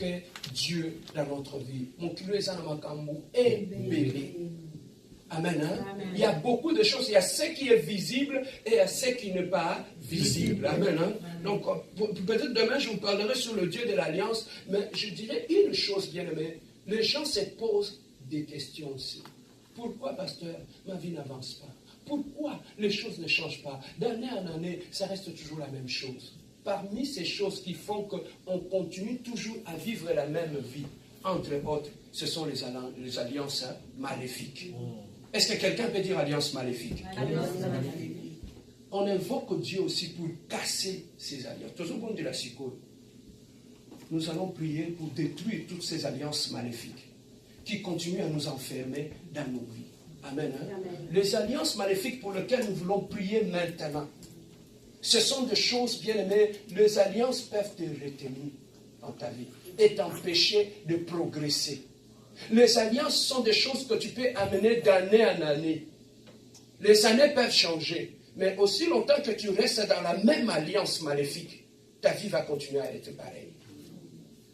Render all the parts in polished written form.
que Dieu dans notre vie. Mon kilo est belé. Amen, hein? Amen. Il y a beaucoup de choses. Il y a ce qui est visible et il y a ce qui n'est pas visible. Amen, hein? Donc, peut-être demain, je vous parlerai sur le Dieu de l'Alliance, mais je dirais une chose, bien aimé. Les gens se posent des questions aussi. Pourquoi, pasteur, ma vie n'avance pas? Pourquoi les choses ne changent pas? D'année en année, ça reste toujours la même chose. Parmi ces choses qui font qu'on continue toujours à vivre la même vie, entre autres, ce sont les alliances maléfiques. Est-ce que quelqu'un peut dire alliance maléfique? On invoque Dieu aussi pour casser ces alliances. Tout le monde dit la psychose. Nous allons prier pour détruire toutes ces alliances maléfiques qui continuent à nous enfermer dans nos vies. Amen, hein? Amen. Les alliances maléfiques pour lesquelles nous voulons prier maintenant, ce sont des choses, bien aimées, les alliances peuvent te retenir dans ta vie et t'empêcher de progresser. Les alliances sont des choses que tu peux amener d'année en année. Les années peuvent changer, mais aussi longtemps que tu restes dans la même alliance maléfique, ta vie va continuer à être pareille.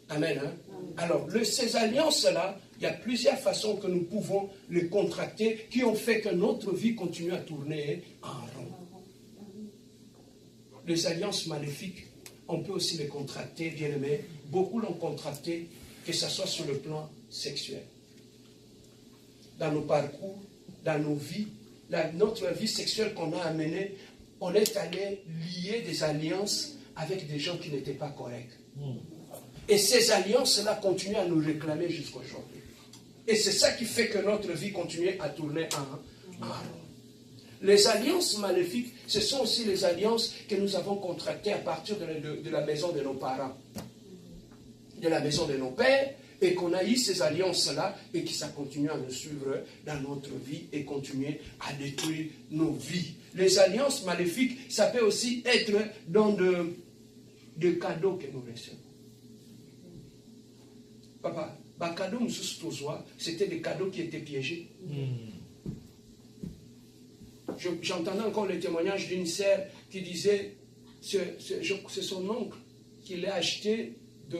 Amen, hein? Alors, ces alliances-là, il y a plusieurs façons que nous pouvons les contracter qui ont fait que notre vie continue à tourner en rond. Les alliances maléfiques, on peut aussi les contracter, bien aimés. Beaucoup l'ont contracté, que ce soit sur le plan sexuel. Dans nos parcours, dans nos vies, notre vie sexuelle qu'on a amenée, on est allé lier des alliances avec des gens qui n'étaient pas corrects. Et ces alliances-là continuent à nous réclamer jusqu'à aujourd'hui. Et c'est ça qui fait que notre vie continue à tourner en rond. Les alliances maléfiques, ce sont aussi les alliances que nous avons contractées à partir de la maison de nos parents, de la maison de nos pères, et qu'on a eu ces alliances-là et que ça continue à nous suivre dans notre vie et continuer à détruire nos vies. Les alliances maléfiques, ça peut aussi être dans de cadeaux que nous recevons. Papa, cadeau, c'était des cadeaux qui étaient piégés. J'entendais encore le témoignage d'une sœur qui disait c'est son oncle qui l'a acheté de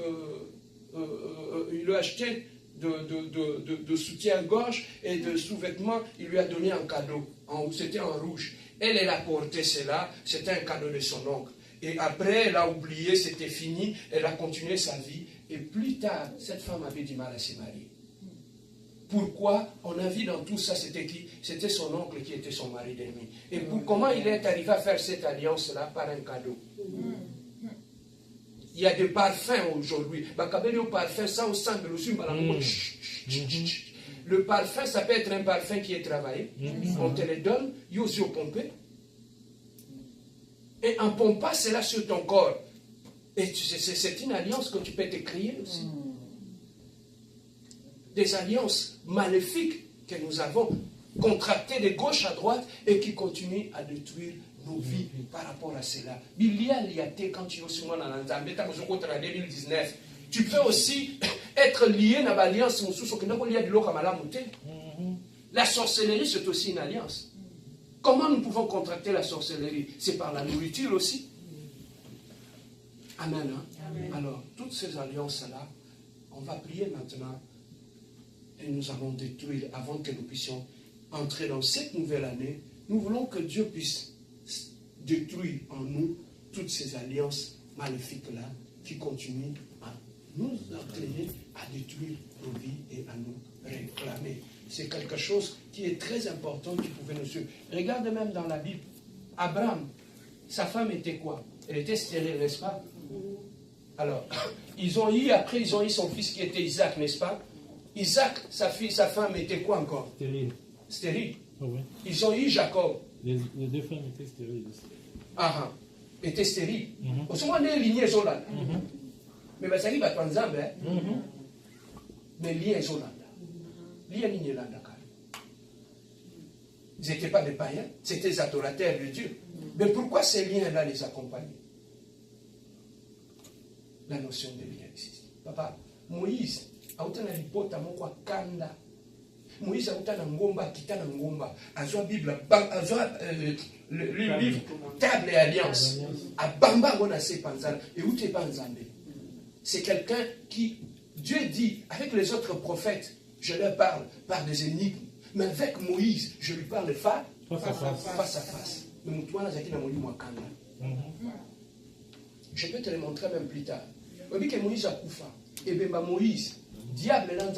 soutien-gorge et de sous-vêtements, il lui a donné un cadeau. C'était en rouge. Elle a porté cela, c'était un cadeau de son oncle. Et après, elle a oublié, c'était fini, elle a continué sa vie. Et plus tard, cette femme avait du mal à se marier. Pourquoi? On a vu dans tout ça, c'était qui? C'était son oncle qui était son mari d'ennemi. Et comment il est arrivé à faire cette alliance-là? Par un cadeau. Il y a des parfums aujourd'hui. Le parfum, ça peut être un parfum qui est travaillé. On te le donne, yosi au pompé. Et en pompant cela sur ton corps. Et c'est une alliance que tu peux te créer aussi. Des alliances maléfiques que nous avons contractées de gauche à droite et qui continuent à détruire nos vies par rapport à cela. Quand tu es aussi moi dans en 2019, tu peux aussi être lié dans l'alliance. La sorcellerie, c'est aussi une alliance. Comment nous pouvons contracter la sorcellerie? C'est par la nourriture aussi. Amen, hein? Amen. Alors, toutes ces alliances-là, on va prier maintenant et nous allons détruire avant que nous puissions entrer dans cette nouvelle année. Nous voulons que Dieu puisse détruire en nous toutes ces alliances maléfiques-là qui continuent à nous entraîner à détruire nos vies et à nous réclamer. C'est quelque chose qui est très important qui pouvait nous suivre. Regarde même dans la Bible, Abraham, sa femme était quoi? Elle était stérile, n'est-ce pas? Alors, ils ont eu son fils qui était Isaac, n'est-ce pas? Isaac, sa femme était quoi encore? Stérile. Oh oui. Ils ont eu Jacob. Les deux femmes étaient stériles aussi. Ah, étaient stériles. Au moment des lignées sont là. Mais ça arrive à Tanzanie, mais liées sont là. Liées là, d'accord. Ils n'étaient pas des païens, c'était des adorateurs de Dieu. Mais pourquoi ces liens-là les accompagnent? La notion de lien existe. Papa, Moïse, a eu une ripote à mon kanda. Moïse a eu une ngomba, kita na ngomba. Azwa Bible, le livre Table et Alliance. A bamba on a ses panzana. Et où t'es pas nzambe? C'est quelqu'un qui Dieu dit, avec les autres prophètes, je leur parle par des énigmes. Mais avec Moïse, je lui parle face à face. Je peux te le montrer même plus tard. On dit que Moïse a koufa. Et bien Moïse, diable est dans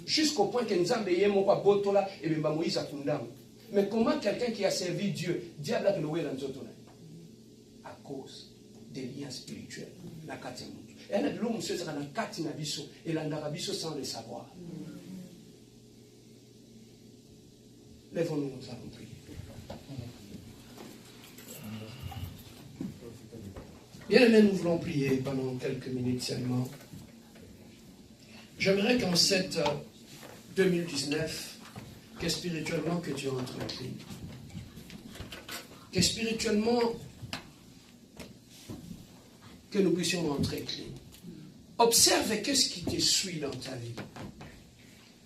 jusqu'au point que Nzambe yé moko botola et bien Moïse a kundam. Mais comment quelqu'un qui a servi Dieu, diable a noué dans zotona? À cause des liens spirituels. La kati mutu. Et on a de l'homme monsieur sera dans kati nabiso et l'andarabiso sans le savoir. Lèvons-nous, nous allons prier. Bien-aimés, nous voulons prier pendant quelques minutes seulement. J'aimerais qu'en cette 2019, que spirituellement que tu entrepris, que spirituellement que nous puissions entrer clean. Observe qu'est-ce qui te suit dans ta vie.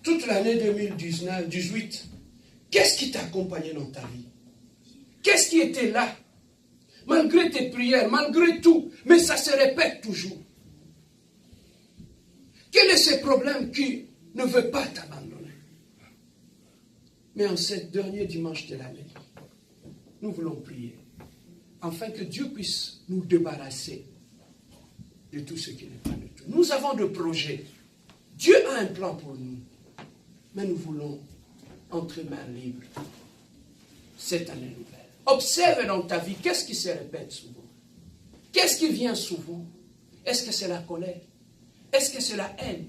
Toute l'année 2018, qu'est-ce qui t'a accompagné dans ta vie? Qu'est-ce qui était là? Malgré tes prières, malgré tout, mais ça se répète toujours. Quel est ce problème qui ne veut pas t'abandonner? Mais en ce dernier dimanche de l'année, nous voulons prier, afin que Dieu puisse nous débarrasser de tout ce qui n'est pas de tout. Nous avons des projets. Dieu a un plan pour nous, mais nous voulons entre mains libres cette année nouvelle. Observe dans ta vie, qu'est-ce qui se répète souvent? Qu'est-ce qui vient souvent? Est-ce que c'est la colère? Est-ce que c'est la haine?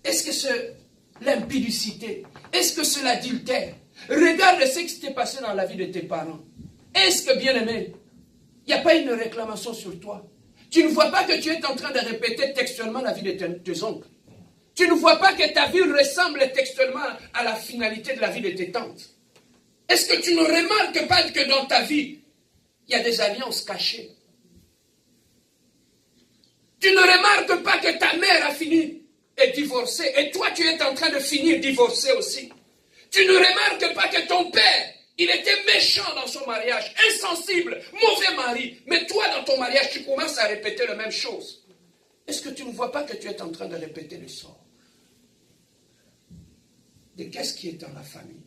Est-ce que c'est l'impudicité? Est-ce que c'est l'adultère? Regarde ce qui s'est passé dans la vie de tes parents. Est-ce que, bien-aimé, il n'y a pas une réclamation sur toi? Tu ne vois pas que tu es en train de répéter textuellement la vie de tes oncles. Tu ne vois pas que ta vie ressemble textuellement à la finalité de la vie de tes tantes. Est-ce que tu ne remarques pas que dans ta vie, il y a des alliances cachées? Tu ne remarques pas que ta mère a fini et divorcée, et toi tu es en train de finir divorcé aussi. Tu ne remarques pas que ton père, il était méchant dans son mariage, insensible, mauvais mari, mais toi dans ton mariage, tu commences à répéter la même chose. Est-ce que tu ne vois pas que tu es en train de répéter le sort? De qu'est-ce qui est dans la famille?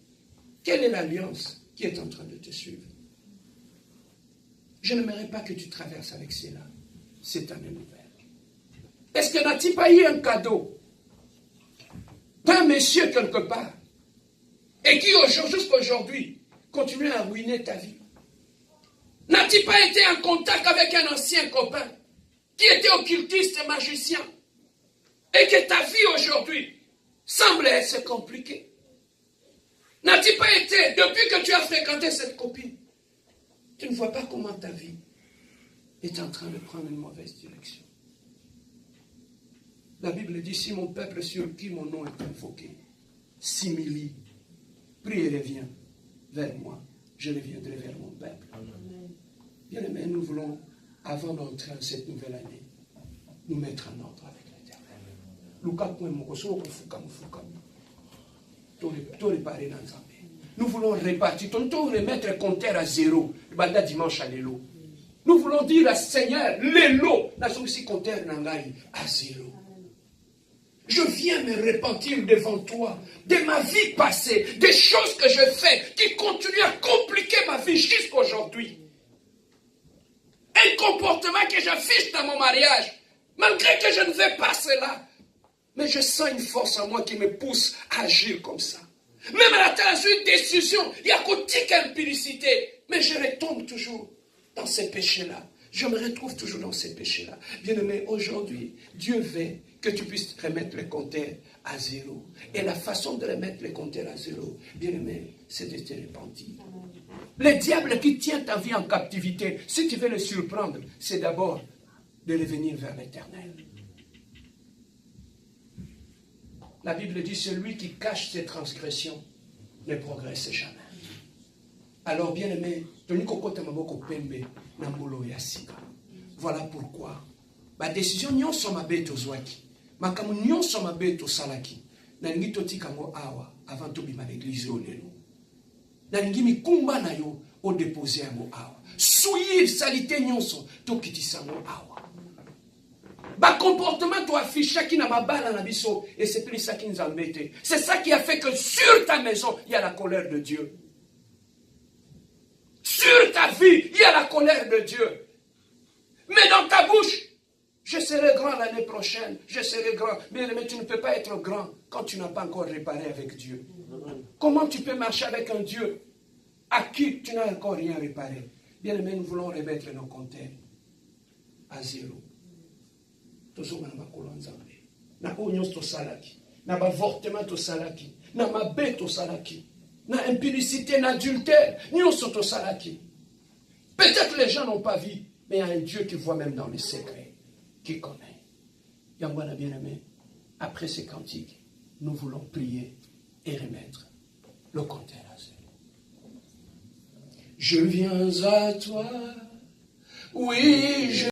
Quelle est l'alliance qui est en train de te suivre? Je n'aimerais pas que tu traverses avec cela cette année nouvelle. Est-ce que n'as-tu pas eu un cadeau d'un monsieur quelque part et qui jusqu'à aujourd'hui continue à ruiner ta vie? N'as-tu pas été en contact avec un ancien copain qui était occultiste et magicien et que ta vie aujourd'hui semble être compliquée? N'as-tu pas été, depuis que tu as fréquenté cette copine, tu ne vois pas comment ta vie est en train de prendre une mauvaise direction? La Bible dit, si mon peuple sur qui mon nom est invoqué s'humilie, prie et reviens vers moi, je reviendrai vers mon peuple. Bien aimé, nous voulons, avant d'entrer en cette nouvelle année, nous mettre en ordre avec l'Éternel. Nous voulons répartir, nous voulons remettre le compteur à zéro, le dimanche à l'élo. Nous voulons dire à Seigneur, l'élo, la solution compteur n'engaille à zéro. Je viens me repentir devant toi de ma vie passée, des choses que je fais qui continuent à compliquer ma vie jusqu'à aujourd'hui. Un comportement que j'affiche dans mon mariage, malgré que je ne veux pas cela. Mais je sens une force en moi qui me pousse à agir comme ça. Même à la une décision, il y a quotique impudicité. Mais je retombe toujours dans ces péchés-là. Je me retrouve toujours dans ces péchés-là. Bien-aimé, aujourd'hui, Dieu veut que tu puisses remettre les compteurs à zéro. Et la façon de remettre les compteurs à zéro, bien-aimé, c'est de te repentir. Le diable qui tient ta vie en captivité, si tu veux le surprendre, c'est d'abord de revenir vers l'Éternel. La Bible dit, celui qui cache ses transgressions ne progresse jamais. Alors, bien-aimé, voilà pourquoi ma décision n'y sont ma bête aux ouaki. Ma communion sont ma bête au salaki. Nalingi totikango awa avant to bima l'église au lelo. Nalingi mi kumba na yo au déposer yango awa. Souillir salité nyonso to kitisango awa. Bah, comportement, toi, affiché qui n'a pas balle à l'abisso. Et c'est plus ça qui nous embête. C'est ça qui a fait que sur ta maison, il y a la colère de Dieu. Sur ta vie, il y a la colère de Dieu. Mais dans ta bouche, je serai grand l'année prochaine, je serai grand. Mais tu ne peux pas être grand quand tu n'as pas encore réparé avec Dieu. Comment tu peux marcher avec un Dieu à qui tu n'as encore rien réparé? Bien aimé, nous voulons remettre nos compteurs à zéro. Na onyos to salaki, na avortement to salaki, na mabe to salaki, na impudicité, na adultère, nyos to salaki. Peut-être les gens n'ont pas vu, mais il y a un Dieu qui voit même dans les secrets, qui connaît. Yangwana bien-aimé, après ces cantiques, nous voulons prier et remettre le compteur à zéro. Je viens à toi, oui, je